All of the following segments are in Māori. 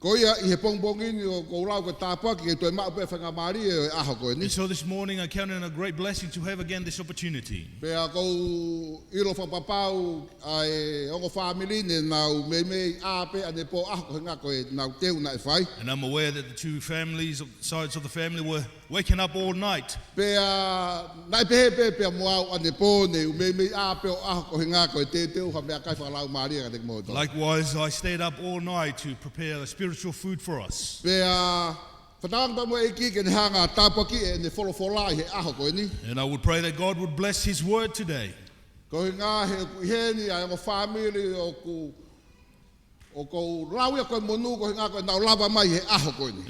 And so this morning I count it a great blessing to have again this opportunity. And I'm aware that the two families, sides of the family, were waking up all night. Likewise, I stayed up all night to prepare the spiritual food for us. And I would pray that God would bless His word today. And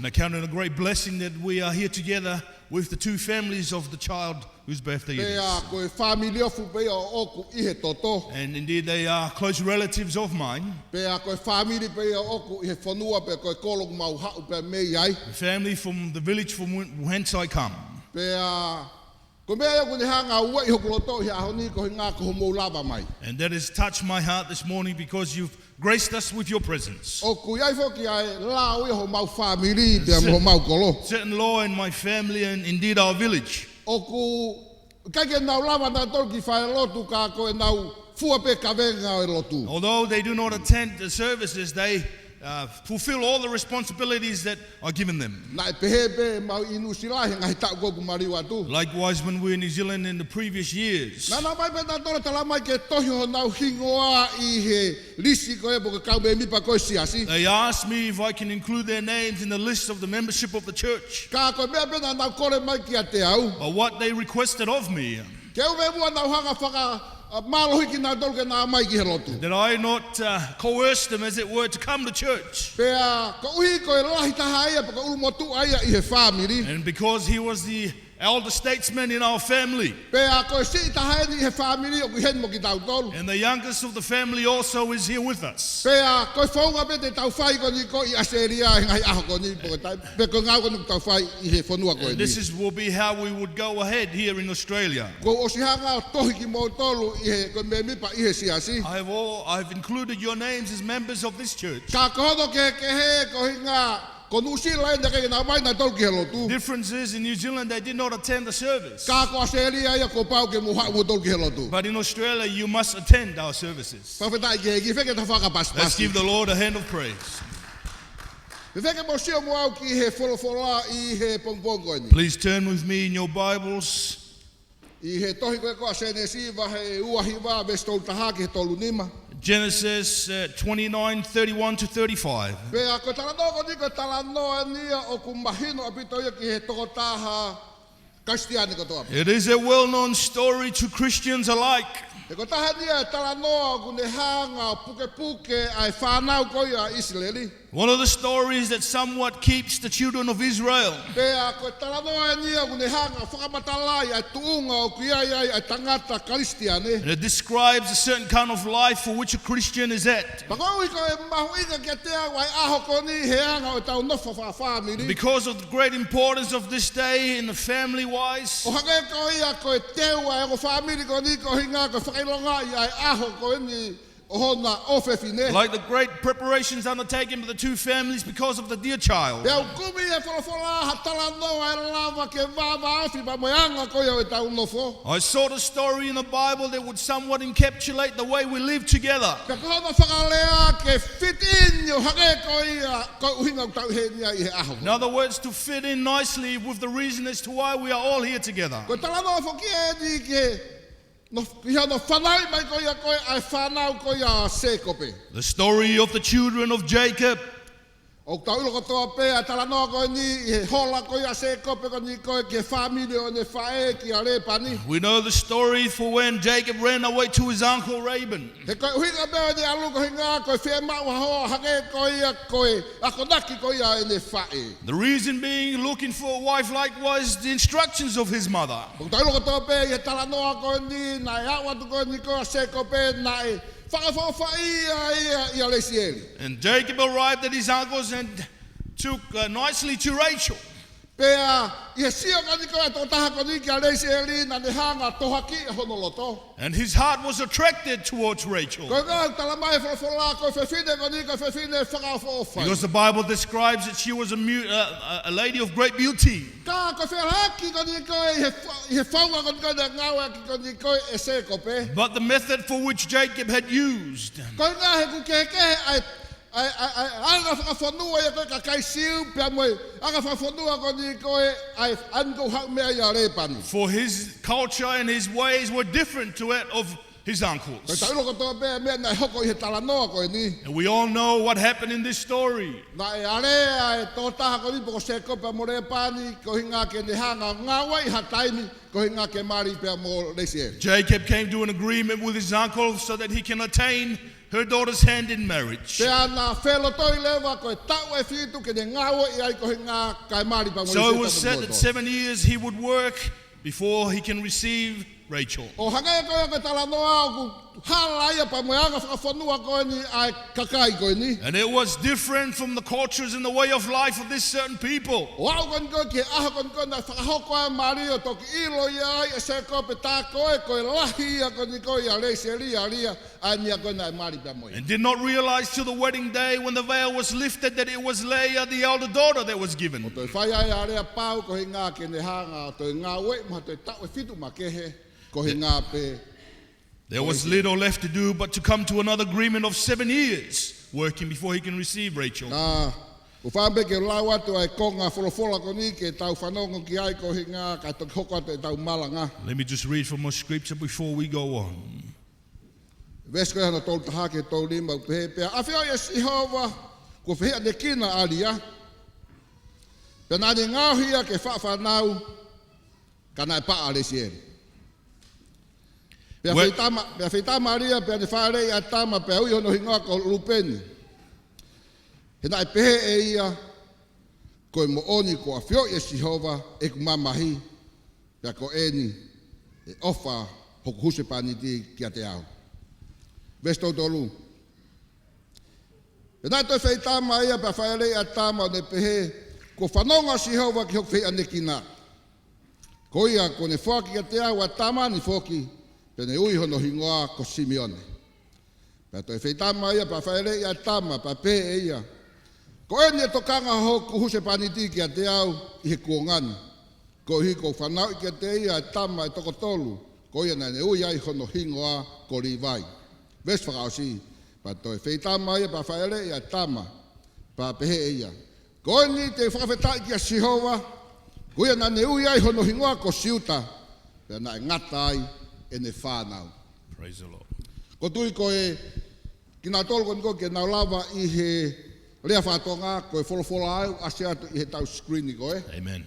I count it a great blessing that we are here together with the two families of the child whose birthday it is. And indeed they are close relatives of mine. The family from the village from whence I come. And that has touched my heart this morning because you've graced us with your presence. Certain law in my family and indeed our village. Although they do not attend the services, they fulfill all the responsibilities that are given them. Likewise, when we were in New Zealand in the previous years, they asked me if I can include their names in the list of the membership of the church. But what they requested of me, that I not coerce them, as it were, to come to church. And because he was the elder statesman in our family, and the youngest of the family also is here with us. And this will be how we would go ahead here in Australia. I've included your names as members of this church. Difference is, in New Zealand they did not attend the service. But in Australia you must attend our services. Let's give the Lord a hand of praise. Please turn with me in your Bibles Genesis 29:31 to 35. It is a well-known story to Christians alike. One of the stories that somewhat keeps the children of Israel. And it describes a certain kind of life for which a Christian is at. Because of the great importance of this day in the family-wise, like the great preparations undertaken by the two families because of the dear child, I saw the story in the Bible that would somewhat encapsulate the way we live together. In other words, to fit in nicely with the reason as to why we are all here together. The story of the children of Jacob. We know the story for when Jacob ran away to his uncle Laban. The reason being looking for a wife, likewise the instructions of his mother. And Jacob arrived at his uncle's and took nicely to Rachel. Pea ia sia kani ko to taha kani ki ale se eli na ne hanga tohaki honoloto. And his heart was attracted towards Rachel. Ko ga tala mai fola ko fefine kani ko fefine whakafofa. Because the Bible describes that she was a lady of great beauty. Ka ko feraki kani ko he faunga kani ko na ngawa kani ko ese ko pe. But the method for which Jacob had used Ko ga he ku keke ai whakafonua ia koe ka kai siu pia moe aga whakafonua ko ni koe ai anko hau mea ia repani. for his culture and his ways were different to that of his Koe uncles. taulo ko toa mea mea nai hoko i he talanoa koe ni. And we all know what happened in this story. Na e are ai tō taha ko ni poko se ko pia mo repani ko hinga ke ne hanga ngawa I ha taimi ko hinga ke mari pia mo lesie. Jacob came to an agreement with his uncle so that he can attain her daughter's hand in marriage. Pea na whelo toi lewa koe tau e whitu ke ne ngawa I ai ko hinga kai mari pia mo So it was lesie. said that 7 years he would work before he can receive Rachel. O hangai koe ko talanoa ku hala ia pa moe anga whakafonua koe ni ai kakai koe ni. And it was different from the cultures and the way of life of this certain people. O au kon koe ki aha kon koe na whakahoko ai Mario toki ilo ia ai e se koe pe tā koe koe lahi ia kon ni koe ia leise lia ai nia koe na mari pia moe. And did not realize till the wedding day when the veil was lifted that it was Leah, the elder daughter, that was O given. toi whai ai a rea pau ko he ngā ke ne hanga o toi ngā ue ma toi tau e whitu ma kehe ko he ngā pe. There was little left to do but to come to another agreement of 7 years working before he can receive Rachel. Nā, o whambe ke lau atu ai konga wholofola ko ni ke tau whanongo ki ai ko he ngā kai toki hoko atu e tau Malanga. Let me just read from a scripture before we go on. Vesko hana tolu taha ke tau lima u pehe pea. A whio ia Sihova ko whihea ne kina alia. Pea nani ngāhia ke whawhanau kana e paa le sieri. Pea whitama alia pea ne whaarei a tama pea ui hono hingoa ko lupeni. He nai pehe e ia koe mo oni ko a whio ia Sihova e ku mamahi pea ko eni e ofa hoku huse paniti kia te au. Vesto tolu. E nai toi whitama ia pea whaarei a tama ne pehe ko whanonga Sihova ki hoku whia ne kina. Ko ia ko ne whaki kia te au a tama ni whoki pene ui hono hingoa ko Simeone. Pea toi whitama ia pea whaarei a tama pea pe e ia. Ko eni e tokanga hoku huse paniti kia te au I he kuongani. Ko hi ko whanau kia te ia e tama e toko tolu. Ko ia nane ui ai hono hingoa ko Rivai. Ves whakaosi. Pa toi whitama ia pa whaere ia tama. Pa pehe ia. Ko eni te whakawhetai kia Sihova. Ko ia nane ui ai hono hingoa ko Siuta. Pea na e ngata ai e ne whanau. Praise the Lord. Ko tui ko e kina tolu kon ko ke nau lava I he rea whatonga ko e wholofola au ase atu I he tau screeni ko e. Amen.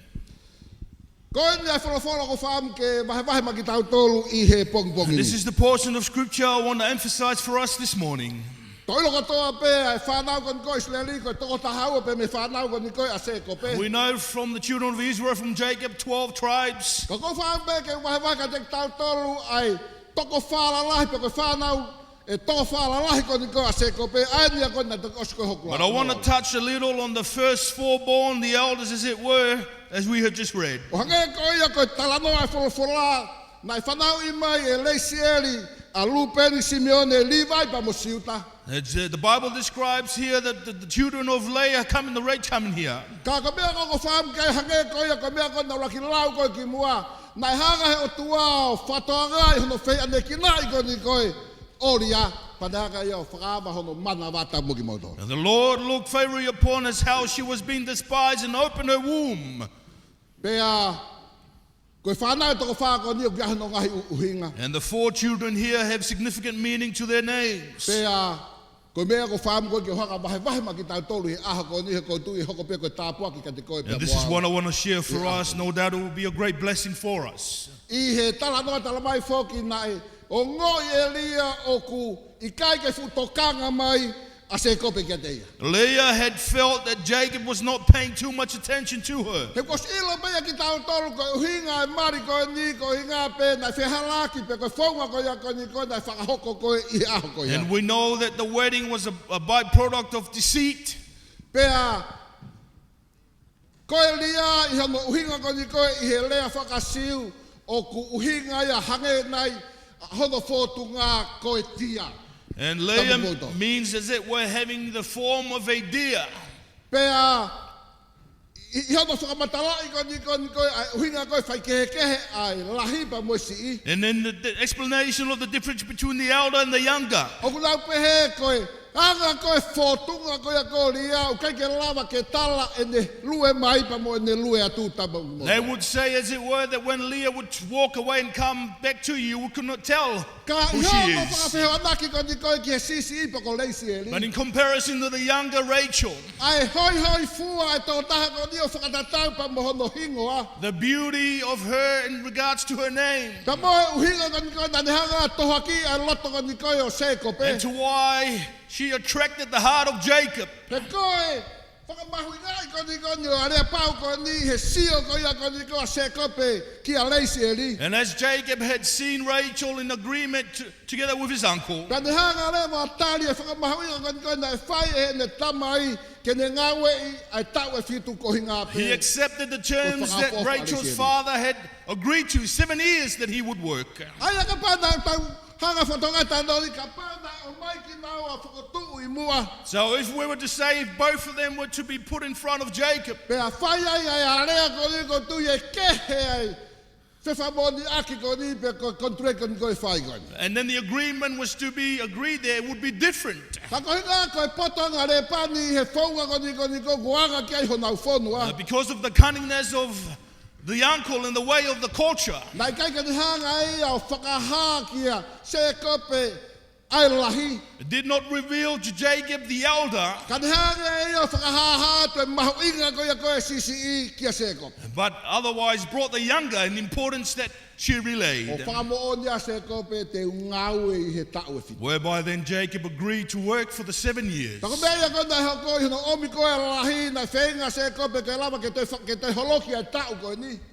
Ko e ni ai wholofola ko whaam ke vahe ma ki tau tolu I he pongi. This is the portion of scripture I want to emphasize for us this morning. Toilo ka toa pe ai whanau kon ko Israeli ko toko tahau pe me whanau kon ni ko ase ko pe. We know from the children of Israel, from Jacob, 12 tribes. Ko whaam pe ke vahe ka te tau tolu ai toko whala lahi pe ko whanau e toko whala lahi ko ni ko ase ko pe ai ni ko na toko osko hoku. But I want to touch a little on the first foreborn, the elders as it were, as we have just read. O hange ko ia ko talano ai wholofola na I whanau I mai e leisieri a lupeni Simeone Levi pa mo Siuta. The Bible describes here that the children of Leah come in here. Ka ko mea ko whaam kai hange ko ia ko mea ko na raki lau ko ki mua. Nai hanga he o tua o whatoanga I hono whei ane ki nai ko ni koe oria padaka ia o whakaama hono mana wata muki mauto. And the Lord looked favorably upon us how she was being despised and opened her womb. Pea koe whanau toko whako ni o kia hono ngahi uhinga. And the 4 children here have significant meaning to their names. Pea koe mea ko whaam ko ki haka vahe ma ki tau tolu he aha ko ni he ko tui hoko pe koe tāpua ki ka te koe pea And this is what I want to share for us. No doubt it will be a great blessing for us. I he tala noa tala mai whoki nai o ngoi Elia o ku I kai ke futokanga mai a se kope kia te ia. Leah had felt that Jacob was not paying too much attention to her. He kos ilo pea ki tau tolu ko uhinga e mari ko ni ko hinga pe na whehalaki pe ko whaunga ko ia ko ni ko na whakahoko ko I aho ko ia. And we know that the wedding was a byproduct of deceit. Pea Koe lia I hono uhinga ko ni koe I he lea whakasiu o ku uhinga ia hange nei hono whotunga koe tia. And Leah means as it were having the form of a deer. Pea I hono whakamatala I ko ni koe uhinga koe whaikehekehe ai lahi pa moisi I. And then the explanation of the difference between the elder and the younger. O ku lau pehe koe anga koe whotunga koe a ko lia u kai ke lava ke tala e ne lue mai pa mo e ne lue atu taba mo. They would say as it were that when Leah would walk away and come back to you, you could not tell who she is. But in comparison to the younger Rachel, the beauty of her in regards to her name, and to why she attracted the heart of Jacob. And as Jacob had seen Rachel in agreement together with his uncle, he accepted the terms that Rachel's father had agreed to, 7 years that he would work. So if we were to say if both of them were to be put in front of Jacob, and then the agreement was to be agreed there, it would be different. Because of the cunningness of the uncle and the way of the culture. It did not reveal to Jacob the elder, but otherwise brought the younger in importance that she relayed. Whereby then Jacob agreed to work for the 7 years.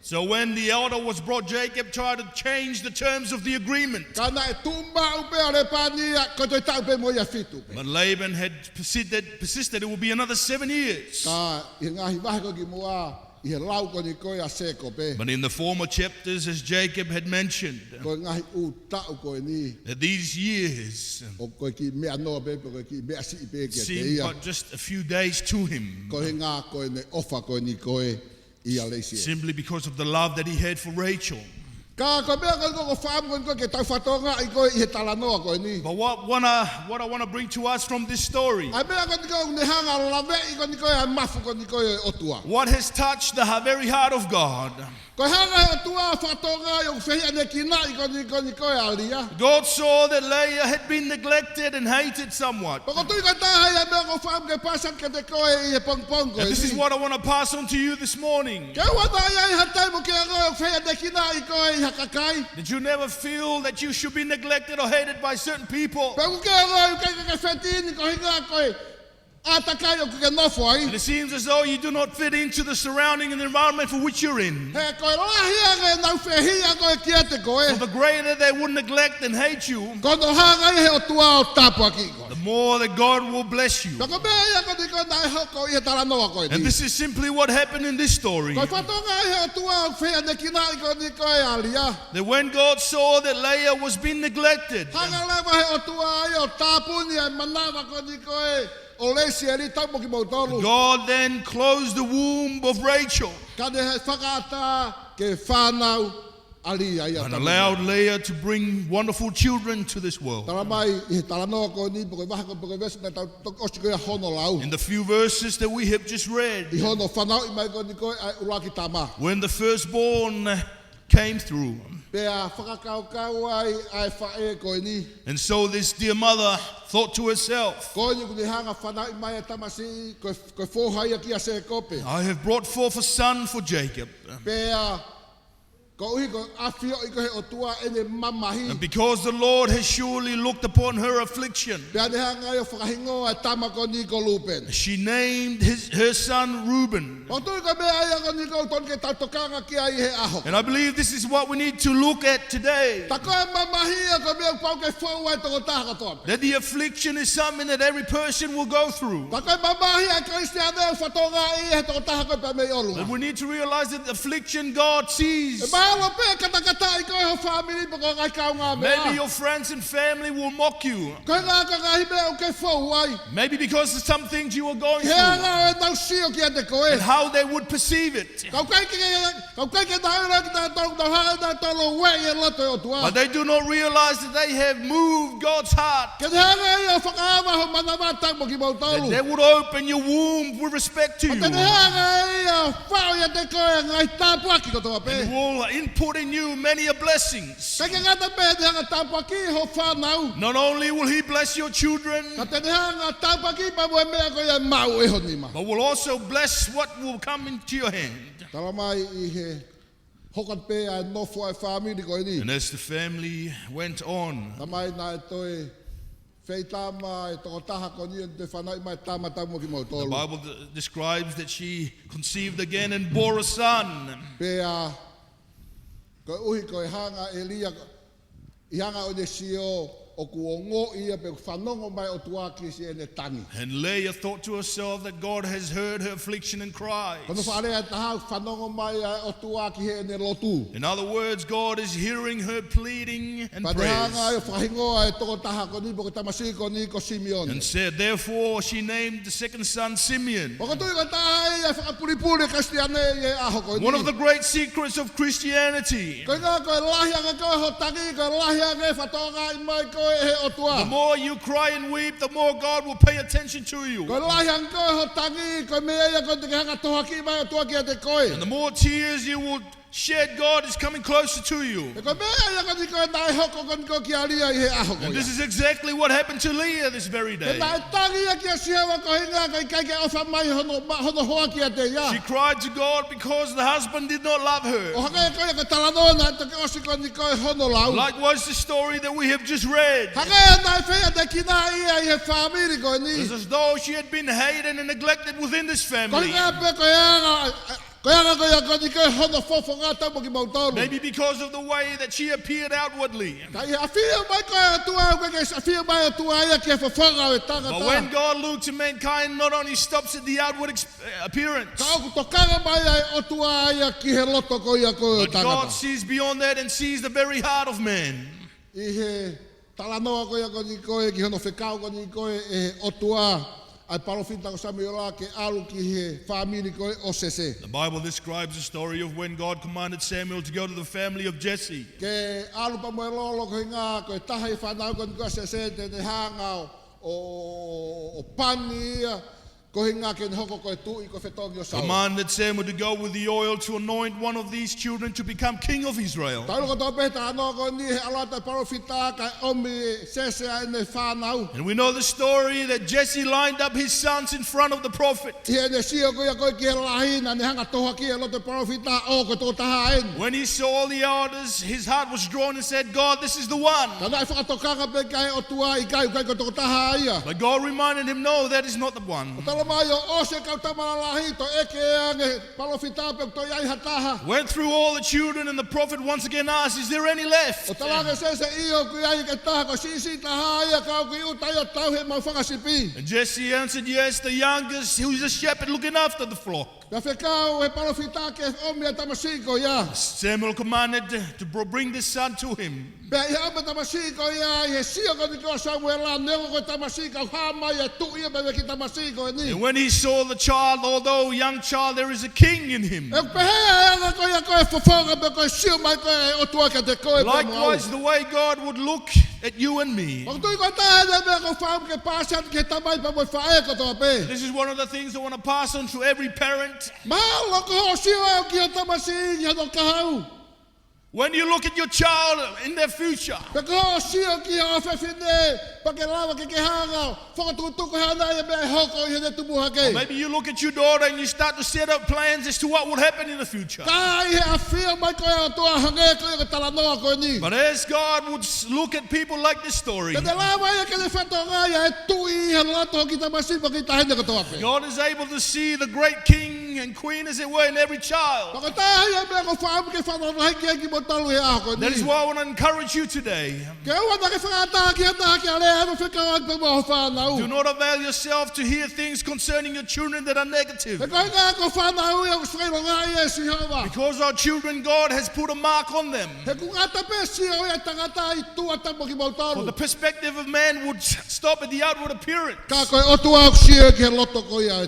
So when the elder was brought, Jacob tried to change the terms of the agreement. But Laban had persisted it will be another 7 years. But in the former chapters, as Jacob had mentioned, that these years seemed but just a few days to him, simply because of the love that he had for Rachel. But what I want to bring to us from this story, what has touched the very heart of God. God saw that Leah had been neglected and hated somewhat. And this is what I want to pass on to you this morning. Did you never feel that you should be neglected or hated by certain people? And it seems as though you do not fit into the surrounding and the environment for which you're in. So the greater they would neglect and hate you, the more that God will bless you. And this is simply what happened in this story. That when God saw that Leah was being neglected, God then closed the womb of Rachel and allowed Leah to bring wonderful children to this world. In the few verses that we have just read, when the firstborn came through, and so this dear mother thought to herself, I have brought forth a son for Jacob. Ko uhi ko afio I ko he o tua ene mamahi. And because the Lord has surely looked upon her affliction, Pea ne hanga yo whakahingoa tama ko ni ko lupen. she named her son Reuben. O tui ka mea ia ko ni ko ton ke tautokanga ki ai he aho. And I believe this is what we need to look at today. Ta ko e mamahi ko mea pau ke whau ai toko taha katoa. That the affliction is something that every person will go through. Ta ko e mamahi a Kristiane whatonga I he toko taha ko pe me olunga. And we need to realize that affliction God sees. E mahalo pe katakata I ko e ho family pa ko ngai kau ngā mea. Maybe your friends and family will mock you. Ko ngā ka ngahi mea o ke whau ai. Maybe because of some things you are going He through. anga e tau sio ki ate ko e. And how they would perceive it. Kau kai ke taura ki ta tau hanga ta tolo we e loto o tua. But they do not realize that they have moved God's heart. Ke hanga I o whakaama ho manama tamo ki mau That tolu. they would open your womb with respect to you. Te hanga I o whao ia te koe ngai tāpua ki kotoa pe. And will input in you many a blessings. Kake ngata pe te hanga tāpua ki ho whanau. Not only will He bless your children, Ka te hanga tāpua ki pa mo e mea ko ia mau e honi ma. but will also bless what will come into your hand. Tala mai I he hokat pe a nofo e whamiri ko ni. And as the family went on, Tamai nā e toi whei tāma e toko taha ko ni te whanau mai tāma tamo ki mau the tolu. Bible describes that she conceived again and bore a son. Pe a ko uhi ko e hanga e lia I hanga o ne sio o kuongo ia pe whanongo mai o tuaki si ene tangi. And Leah thought to herself that God has heard her affliction and cries. Kono whaarea taha whanongo mai o tuaki he ene lotu. In other words, God is hearing her pleading and Pa te hanga prayers. e whahingoa e toko taha ko ni po ko tamasi ko ni ko Simeon. And said, therefore she named the second son Simeon. O ko tui ko taha ia whakapuripuri Kristiane e aho ko ni. One of the great secrets of Christianity. Ko ngā ko e lahi anga ko ho tangi ko lahi anga e whatonga I mai ko e he o tua. The more you cry and weep, the more God will pay attention to you. Ko lahi anga ko ho tangi ko mea ia ko te hanga toha ki mai o tua ki a te koe. And the more tears you will shed, God is coming closer to you. E ko mea ia ko ni ko e nai hoko ko ni ko ki alia I he aho ko And ia. this is exactly what happened to Leah this very E day. nai tangi ia ki a siawa ko hinga ko I kai ke ofa mai hono hoa ki a te ia. She cried to God because the husband did not love O her. haka e koe ko talanoa te ke osi ko ni ko e hono lau. Likewise, the story that we have just read. Haka e nai whea te kina ia I he whamiri ko ni. It's as though she had been hated and neglected within this Ko family. hinga pe ko anga ko anga ko ia ko ni ko e hono fofo ngā tamo ki mautonu. Maybe because of the way that she appeared outwardly. Kai a fia mai ko e tua ko ke a fia mai o tua ia ki e fofonga o tanga But ta. when God looks at mankind, not only stops at the outward appearance, Ka o tokanga mai ai o tua ia ki he loto ko ia ko o but God tanga. sees beyond that and sees the very heart of man. I he talanoa ko ia ko ni ko e ki hono whekau ko ni ko e o tua. Ai parofita ko Samuela ke alu ki he whamiri ko e o sese. The Bible describes the story of when God commanded Samuel to go to the family of Jesse. Ke alu pa mo e lolo ko inga ko e taha I whanau ko ni ko sese te hanga o pani ia. Ko hinga ke hoko ko e tui ko whetongi o sau. Commanded Samuel to go with the oil to anoint one of these children to become king of Israel. Taulo ko tō peta anō ko ni he alata parofita ka omi sese ai ne whanau. And we know the story that Jesse lined up his sons in front of the prophet. He ne sio ko ia ko ki he lahina ne hanga toha ki e lote parofita o ko tō taha en. When he saw all the elders, his heart was drawn and said, God, this is the one. Tana I whakatokanga pe kai o tua I kai ko tō taha ia. But God reminded him, no, that is not the one. O tala mai o ose kau tamara lahi to eke ange parofita pe to iai hataha. Went through all the children and the prophet once again asked, is there any O left? talanga sese iyo ku iai ke taha ko sisi taha ia kau ki utai o tau he mau whakasipi. And Jesse answered, yes, the youngest, who's a shepherd looking after the flock. Ka whekau he parofita ke omi a tamasiko ia. Samuel commanded to bring this son to him. Pe ia ome tamasiko ia he sio ko ni ko Samuela nego ko tamasiko hama ia tu ia pe ki tamasiko ni. And when he saw the child, although a young child, there is a king in him. E pehea anga ko ia ko e fofonga pe ko e sio mai ko e o tua ke te koe pe mo au. Likewise, the way God would look at you and me. Pag tui ko taha ia me ko whaam ke pasan ke tamai pa mo whae ko toa pe. This is one of the things I want to pass on to every parent. Mahalo ko ho sio au ki o tamasi ia no kahau. When you look at your child in their future, Pe ko ho sio ki o whewhine Or maybe you look at your daughter and you start to set up plans as to what will happen in the future. But as God would look at people like this story, God is able to see the great king and queen, as it were, in every child. That is why I want to encourage you today. Do not avail yourself to hear things concerning your children that are negative. Because our children, God has put a mark on them. For the perspective of man would stop at the outward appearance.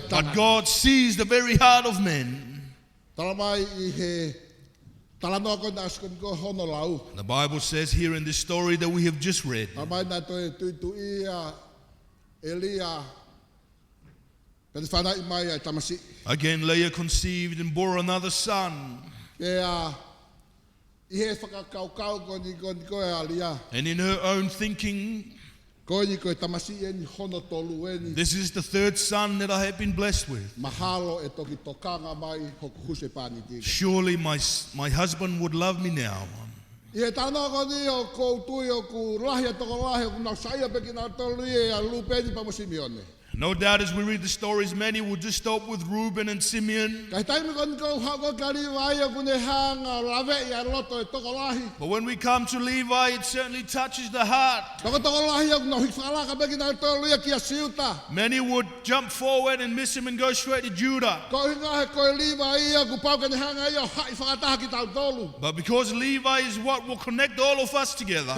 But God sees the very heart of men. The Bible says here in this story that we have just read, again Leah conceived and bore another son. And in her own thinking, this is the third son that I have been blessed with. Surely my husband would love me now. No doubt as we read the stories, many will just stop with Reuben and Simeon. But when we come to Levi, it certainly touches the heart. Many would jump forward and miss him and go straight to Judah. But because Levi is what will connect all of us together.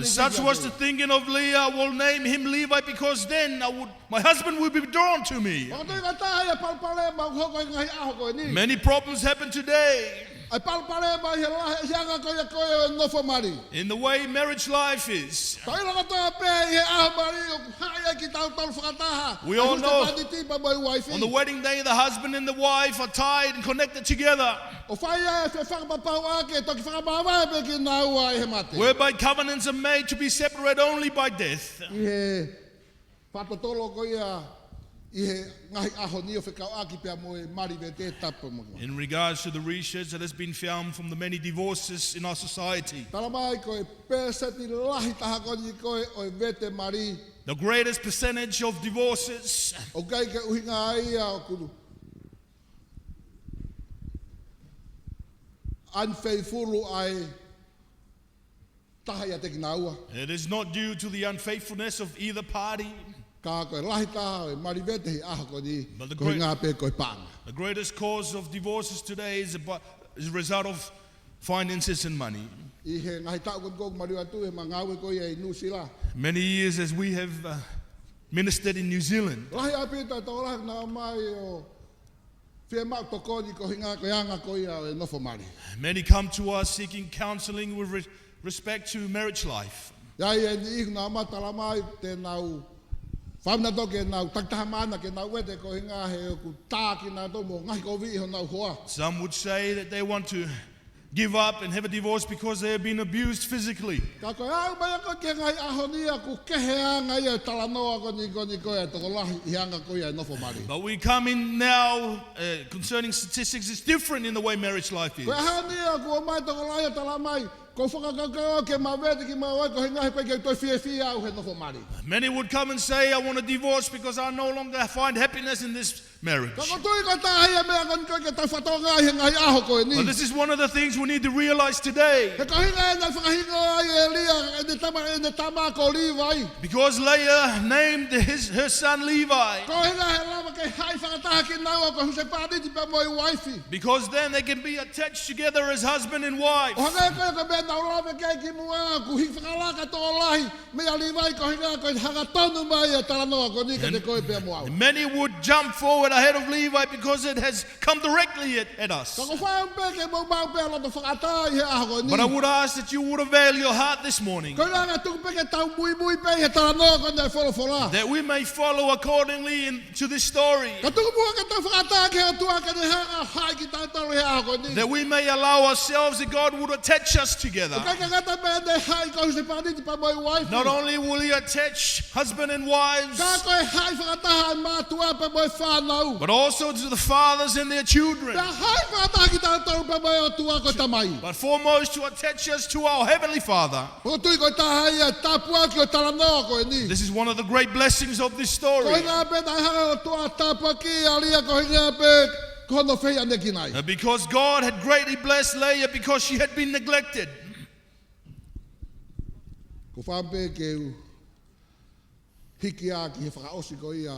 Such was the thinking of Leah. I will name him Levi because then my husband will be drawn to me. Many problems happen today. In the way marriage life is. We all know on the wedding day the husband and the wife are tied and connected together. Whereby covenants are made to be separate only by death. In regards to the research that has been found from the many divorces in our society, the greatest percentage of divorces it is not due to the unfaithfulness of either party. But the greatest cause of divorces today is a result of finances and money. Many years as we have ministered in New Zealand, many come to us seeking counseling with respect to marriage life. Some would say that they want to give up and have a divorce because they have been abused physically. But we come in now concerning statistics, it's different in the way marriage life is. Many would come and say, I want a divorce because I no longer find happiness in this marriage. But this is one of the things we need to realize today. Because Leah named her son Levi. Because then they can be attached together as husband and wife. And many would jump forward ahead of Levi because it has come directly at us. Ka ko whai pe ke mo mau pe lo to whakata i he aho ni. But I would ask that you would avail your heart this morning, Ko ranga tu pe ke tau mui pe he tala no ko nei fola. that we may follow accordingly into this story, Ka tu mo ke tau whakata ke atua ke ne ha hai ki tau tau he aho ni. that we may allow ourselves that God would attach us together. Ka ka ngata pe ne hai ko se pa ni pa mo wife. Not only will He attach husband and wives, Ka ko hai whakata ma tua pe mo whanau. but also to the fathers and their children. Ka hai whakata ki tau tau pe mo tua ko tamai. But foremost to attach us to our Heavenly Father. Ko tui ko ta hai tapua ki o tala no ko ni. This is one of the great blessings of this Ko story. nga pe ta ha o tua tapua ki alia ko nga pe ko no fe ane ki nai. Because God had greatly blessed Leah because she had been neglected. Ko whampe ke hiki a ki he whakaosi ko ia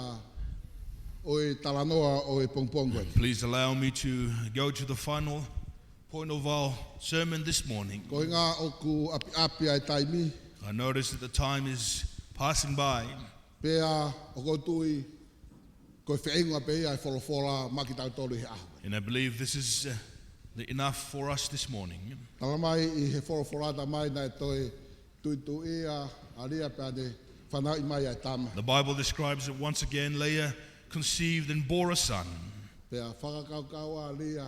o e talanoa o e pongpongo. Please allow me to go to the final point of our sermon this morning. Ko ngā o ku api api ai taimi, I notice that the time is passing by. pea o koutui ko e whienga pe ia e wholowhola maki tau tolu he aho. And I believe this is enough for us this morning. Talamai I he wholowhola ta mai na e toi tuitu ia alia pe ane whanau I mai ai tama. The Bible describes that once again Leah conceived and bore a son. Pea whakakaukau alia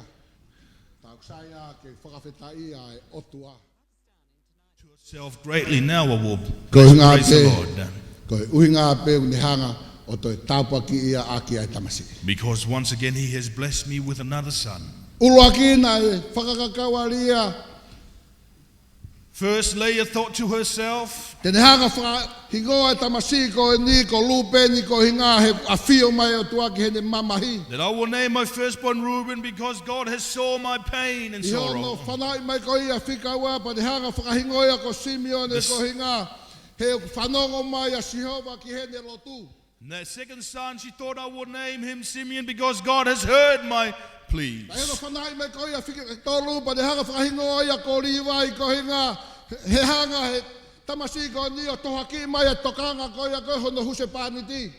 tauksaya ke whakawhetai ai otua. To herself greatly now I will Ko ngā praise the pe, Lord. ko ui ngā pe uni hanga o toi tāpua ki ia aki ai tamasi. Because once again He has blessed me with another son. Ulua ki na e whakakakau alia, First Leah thought to herself, tene hanga hingoa e tamasi ko e ni ko lupe ni ko hinga he awhio mai o tua ki hene mamahi. that I will name my firstborn Reuben because God has saw my pain and I hono sorrow. whanau mai ko ia whikaua pa te hanga whakahingoia ko Simeon e ko hinga he whanongo mai a Sihova ki hene lotu. And that second son, she thought I would name him Simeon because God has heard my pleas. Ai hono whanau mai ko ia whika tolu pa te hanga whakahingoia ko Levi ko hinga he hanga he tamasi ko ni o tohaki mai a tokanga ko ia ko hono huse pāniti.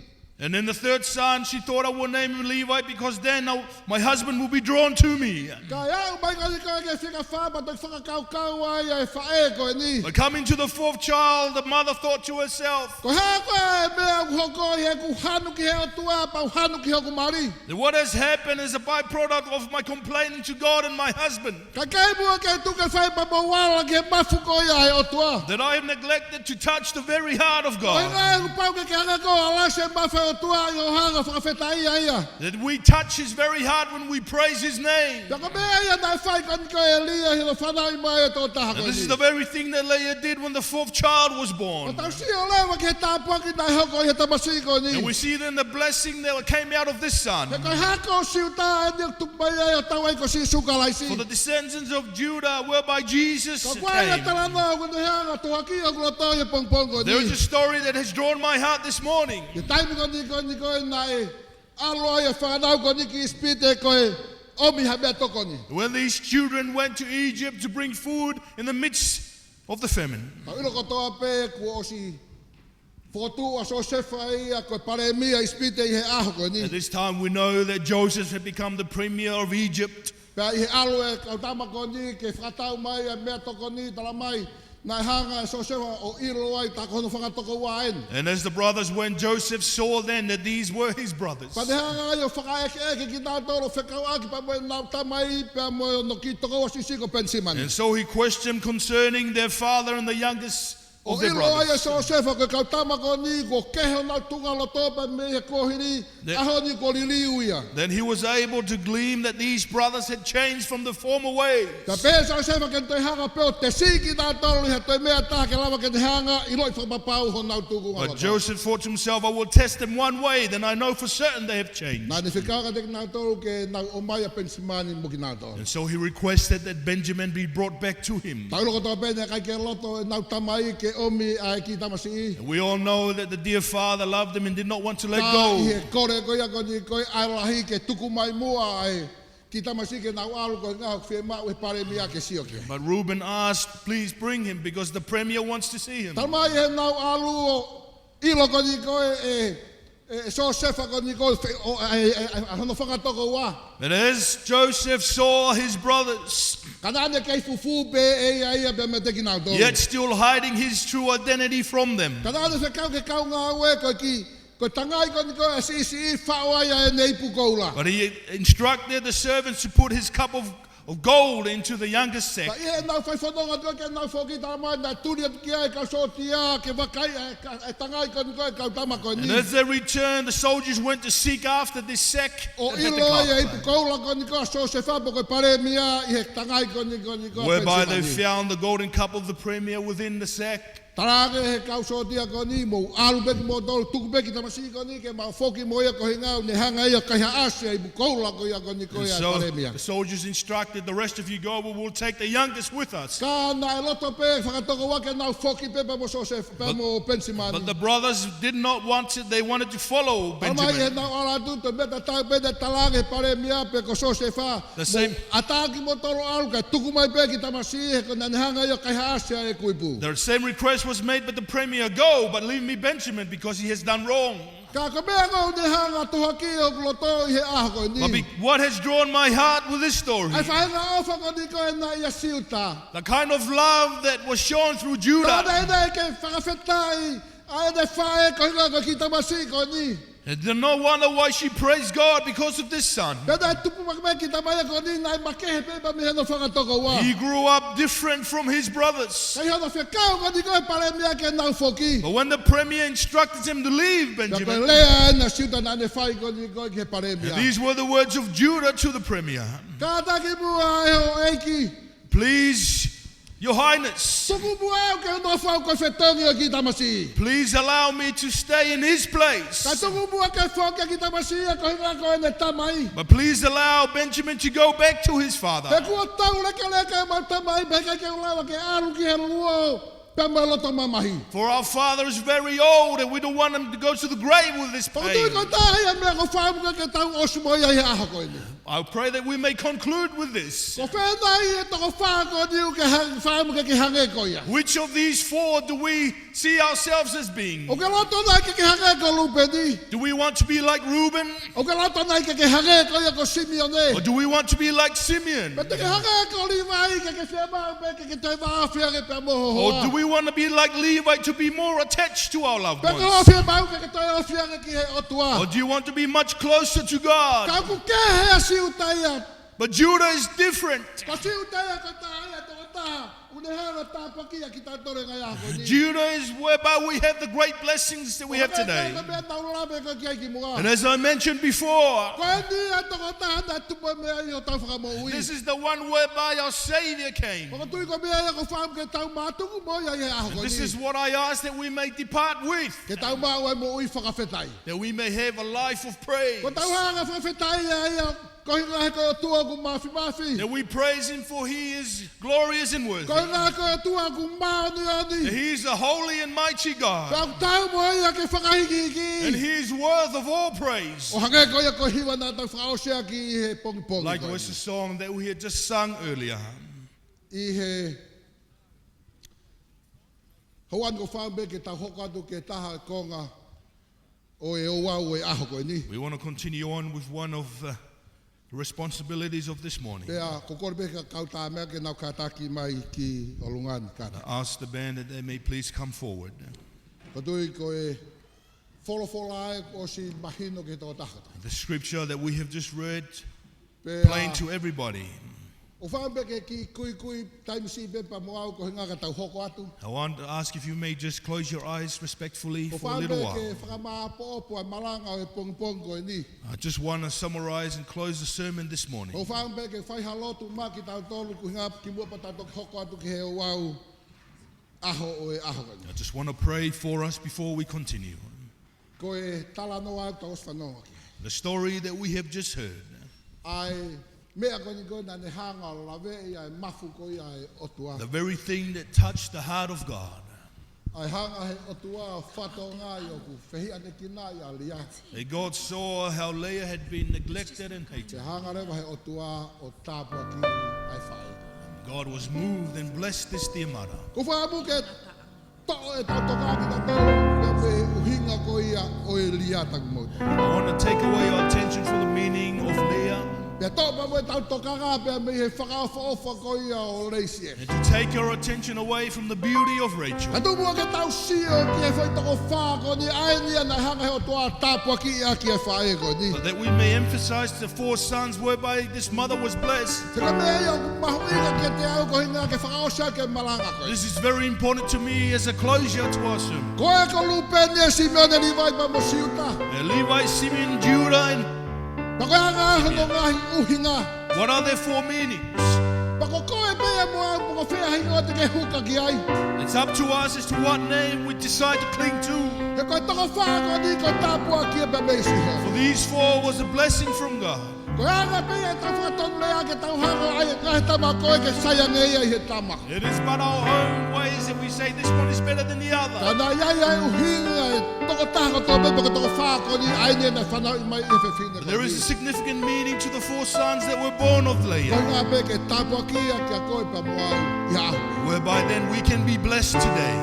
And then the third son, she thought I would name him Levi because then my husband will be drawn to me. Ka iau mai ka ke whika whāpa te whakakaukau ai e whae ko e ni. But coming to the fourth child, the mother thought to herself, Ko hea koe e mea uhoko he ku hanu ki he o tua pa hanu ki he o ku mari. that what has happened is a byproduct of my complaining to God and my husband. Ka kei mua ke tuke whai pa mawala ki he mafu ko ia he o tua. That I have neglected to touch the very heart of Oi God. ngai ku pau ke hanga ko alase mafu o tua i o hanga whakawhetai ia. That we touch His very heart when we praise His name. Ka mea ia nai whai kan ko e lia he lo whanau mai e tō taha And ko this is ni. the very thing that Leah did when the fourth child was O born. tau si o lewa ki he tāpua ki nai hoko he tamasi ko And ni. we see then the blessing that came out of this son. He koe hako siuta e ni tupai ai o tau ai ko si sukalaisi. For the descendants of Judah whereby Jesus Ka kwai e came. talanoa ko ne hanga tohaki o kuloto e pongpong ko There ni. is a story that has drawn my heart this morning. Ke taimi ko ni nai alo ai e whanau ko ni ki spite ko e omi ha mea toko ni. When these children went to Egypt to bring food in the midst of the famine. Ka ilo ko toa pe ku o si fotu a so sefa ia ko pare mia i spite I he aho ko ni. At this time we know that Joseph had become the premier of Egypt. Pe I he alo e kautama ko ni ke whakatau mai e mea toko ni tala mai nai hanga e so sefa o ilo ai ta kono whakatoko waen. And as the brothers went, Joseph saw then that these were his brothers. Pa te hanga ai o whakaeke ki nā toro whekau aki pa moe nau tamai pe moe no ki toko o sisi ko pensimani. And so he questioned concerning their father and the youngest O of their ilo ai e brothers. so sefa ko kautama ko ni ko keho nau tunga lo topa me he kohiri aho ni ko liliu ia. Then he was able to glean that these brothers had changed from the former ways. Ka pesa o sefa ke toi hanga pe o te siki nā toro he toi mea tā ke lava ke te hanga i loi whakapapau ho nau tuku But ngalo. Joseph thought to himself, I will test them one way, then I know for certain they have changed. Nā ni whikaka te nā toro ke nau o mai a pensimani mo ki nā toro. And so he requested that Benjamin be brought back to him. Taulo ko tō pene kai ke loto e nau tamai ke omi ai ki tamasi i. And we all know that the dear father loved him and did not want to let Ka i go. he kore ko ia ko ni ko ai lahi ke tuku mai mua ai ki tamasi ke nau alu ko ngā whi ma ue pare mia ke sio ke. But Reuben asked, please bring him because the premier wants to see him. Talmai he nau alu o ilo ko ni ko e And as Joseph saw his brothers, yet still hiding his true identity from them. But he instructed the servants to put his cup of gold into the youngest sack. And as they returned, the soldiers went to seek after this sack, whereby they found the golden cup of the premier within the sack. And so the soldiers instructed, the rest of you go, we will take the youngest with us. But the brothers did not want it, they wanted to follow Benjamin. The same request was made by the premier, go, but leave me Benjamin because he has done wrong. But what has drawn my heart with this story? The kind of love that was shown through Judah. And no wonder why she praised God because of this son. He grew up different from his brothers. But when the premier instructed him to leave Benjamin, these were the words of Judah to the premier. Please, Your Highness, please allow me to stay in his place. But please allow Benjamin to go back to his father. For our father is very old and we don't want him to go to the grave with this pain. I pray that we may conclude with this. Which of these four do we see ourselves as being? Do we want to be like Reuben? Or do we want to be like Simeon? Or do we want to be like Levi, to be more attached to our loved ones? Or do you want to be much closer to God? But Judah is different. Judah is whereby we have the great blessings that we have today. And as I mentioned before, this is the one whereby our Savior came. And this is what I ask that we may depart with, that we may have a life of praise. That we praise Him for He is glorious and worthy. That He is a holy and mighty God. And He is worth of all praise. Like was the song that we had just sung earlier. We want to continue on with one of the responsibilities of this morning. I ask the band that they may please come forward. The scripture that we have just read, plain to everybody. I want to ask if you may just close your eyes respectfully for a little while. I just want to summarize and close the sermon this morning. I just want to pray for us before we continue. The story that we have just heard. The very thing that touched the heart of God. That God saw how Leah had been neglected and hated. God was moved and blessed this dear mother. koia o e lia tak mo. I want to take away your attention from the meaning of Leah. Pe to pa mo tau tokanga pe me he whakaofa koia o leisi. And to take your attention away from the beauty of Rachel. Atu mo ke tau sio ki e whai toko wha ko ni aini ana hanga he o toa tapua ki ia ki e whae ko ni. But that we may emphasize the 4 sons whereby this mother was blessed. Tika mea ia mahuinga ki te au ko hinga ke whakaosa ke malanga ko. This is very important to me as a closure to our sermon. Koe ko lupe ni Simeon e Levi pa mo siuta. Levi, Simeon, Judah, and Pako hanga hano ngahi uhinga. what are their 4 meanings? Pako koe pea mo au pako whea hinga o te ke huka ki ai. It's up to us as to what name we decide to cling to. He koe toko wha ko ni ko tapua ki e pa meisi ho. For these 4 was a blessing from God. Koe hanga pea tau whakatonu lea ke tau hanga ai e ngahi tama koe ke sayang e ia i he tama. It is but our own ways that we say this one is better than the other. Kana iai ai uhinga e toko taha ko tō pēpa ko toko wha ko ni aine na whanau i mai e whiwhine ko There ni. is a significant meaning to the 4 sons that were born of Koe Leah, ngā pe ke tapua ki a kia koe pa mo au i ahu. whereby then we can be blessed today.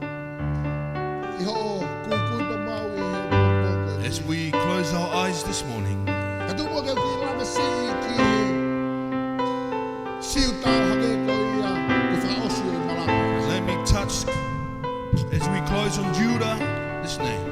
I ho o kui pa mo au i he mō As we close our eyes this morning, Ka tu mo ke ki lama si ki siu tau hake ko ia ku whaosu i Malanga. let me touch, as we close on Judah, this name.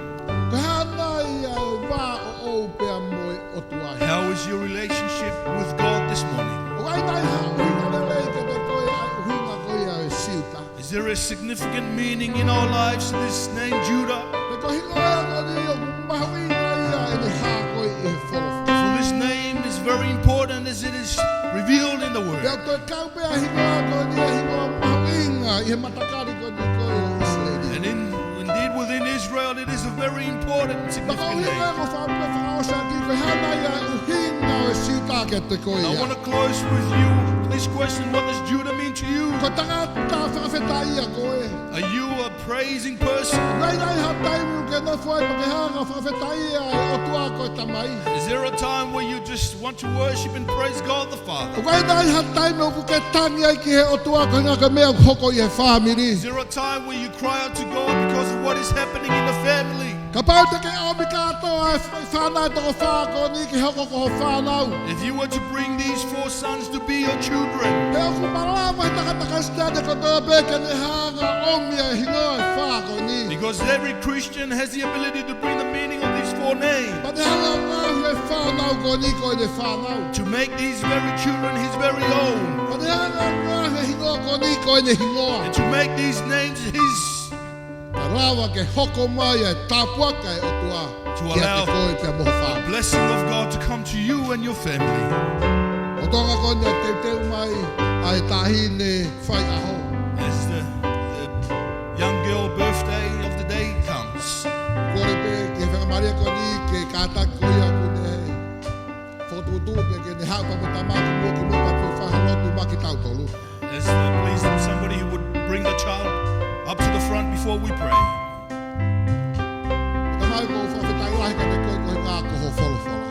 Ka hana ia wā o pea moe o tuai. How is your relationship with God this morning? O ai nai ha uhinga le lei ke te koe ai uhinga ko ia e siu tau. Is there a significant meaning in our lives to this name, Judah? Te ko hinga ia ko ni o mahuinga ia e ni hā koe i he wholof. For this name is very important as it is revealed in the Word. Pea koe kau pea hinga ko ni e hinga mahuinga i he matakari ko ni koe o Israeli. And indeed within Israel it is a very important and Maka significant uhinga name. ko whaapua whaosa ki ko hana ia uhinga o siu tau ke te koe And I ia. want to close with you this question: what does Judah mean to you? Ko tangata whakawheta ia koe. Are you a praising person? Nai ha taimu ke no whai pa ke hanga whakawheta ia e o tua koe tamai. Is there a time where you just want to worship and praise God the Father? O kai nai ha taimu ku ke tangi ai ki he o tua koe ngā ka mea hoko i he whamiri. Is there a time where you cry out to God because of what is happening in the family? Ka pau te ke omi katoa e whanau toko whako ni ki hoko ko ho whanau. If you were to bring these 4 sons to be your children, He oku malama he takataka stane ko tō peke ni hanga omi e hingoa e whako ni. because every Christian has the ability to bring the meaning of these 4 names, Pa te hanga ngahu e whanau ko ni ko ni whanau. to make these very children his very own, Pa te hanga ngahu e hingoa ko ni ko ni hingoa. and to make these names his, Ka rawa ke hoko mai e tāpuaka e o tua. To Kia allow te koe pia moho wha. blessing of God to come to you and your family. O tonga kone te teu mai ai tahine whai aho. As the young girl birthday of the day comes, Kore pe ke whakamaria ko ni ke kātak koia kune he. Whotutu pe ke ne hapa mo tamaki mo ki mo papu whahalotu maki tau tolu. as please somebody who would bring the child up to the front before we pray. Tamai ko whawhetai wahi ka te koe koe ngā koho wholo whola.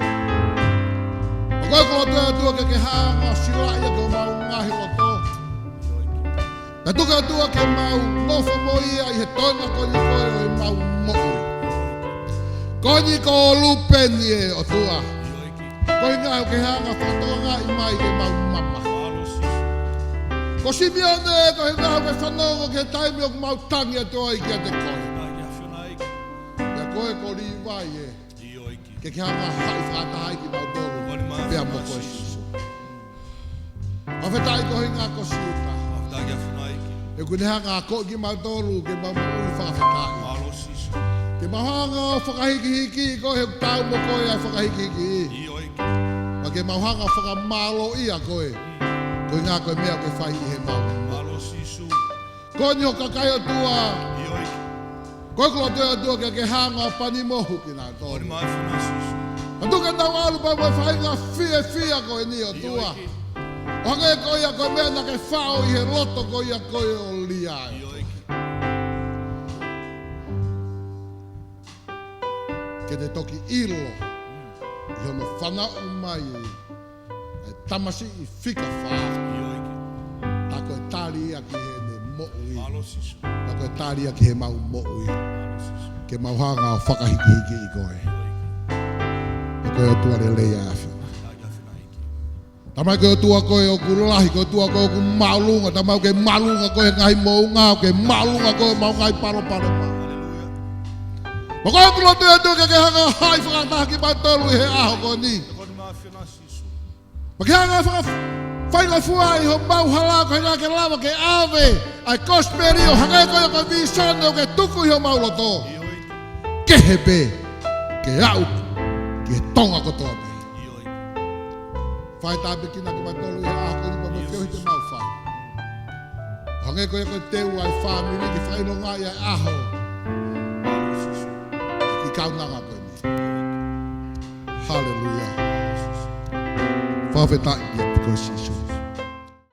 O koe ko tua tua ke hanga sila ia ko mau ngahi loto. Na tuka tua ke mau nofo mo ia i he tonga ko ni koe o i mau mo'u. Ko ni ko lupeni e o tua. Ko i ngā ke hanga whatonga i mai ke mau mama. Ko Simeone ko he ngā ke whanongo ke taimi o ku mau tangi a toa i kia te koe. Ia koe ko ri vai e. Ke ke hanga hai whakatahai ki mau tolu. Pea mo koe sisu. A whetai ko he ngā ko siuta. E kune hanga a ko ki mau tolu ke mau ui whakawhetai. Ke mau hanga o whakahiki-hiki ko he tau mo koe ai whakahiki-hiki i. Ma ke mau hanga whakamalo i a koe. Koe ngā koe mea ke whai i he mau. Ko ni ho kakai o tua. Koe kula tua tua ke hanga o pani mohu ki nā tōru. A tuka nau alu pa mo whai ngā fia koe ni o tua. O hanga e koe ia koe mea na ke whao i he loto koe ia koe o liai. Ke te toki ilo. I hono whanau mai e tamasi i whika whaa. Ta koe tāri ia ki he ne mo'u i. Ta koe tāri ia ki he mau mo'u i. ke mauhanga o whakahiki I koe. E koe o tua le leia awhina. Tamai koe o tua koe o kulahi, koe o tua koe o ku maulunga, tamai ke malunga koe ngai mounga, ke malunga koe mau ngai paro paro mau. Ma koe o kulo tua tua ke hanga hai whakataha ki baitolu I he aho koe ni. Ma ke hanga whainga fuai ho mau hala koe nga ke lava ke ave, ai kosperi o hangai koe o ka visone o ke tuku I ho mau loto. Ke hebe, ke au, ke tonga kotoa me. Whai tāpe kina ki baitolu I he aho koe ni pa me whio te mau whai. Hangai koe koe teu ai whamiri ke whaino ngai ai aho. Ki kaunanga koe ni. Hallelujah. Whawhetai ki koe sisu.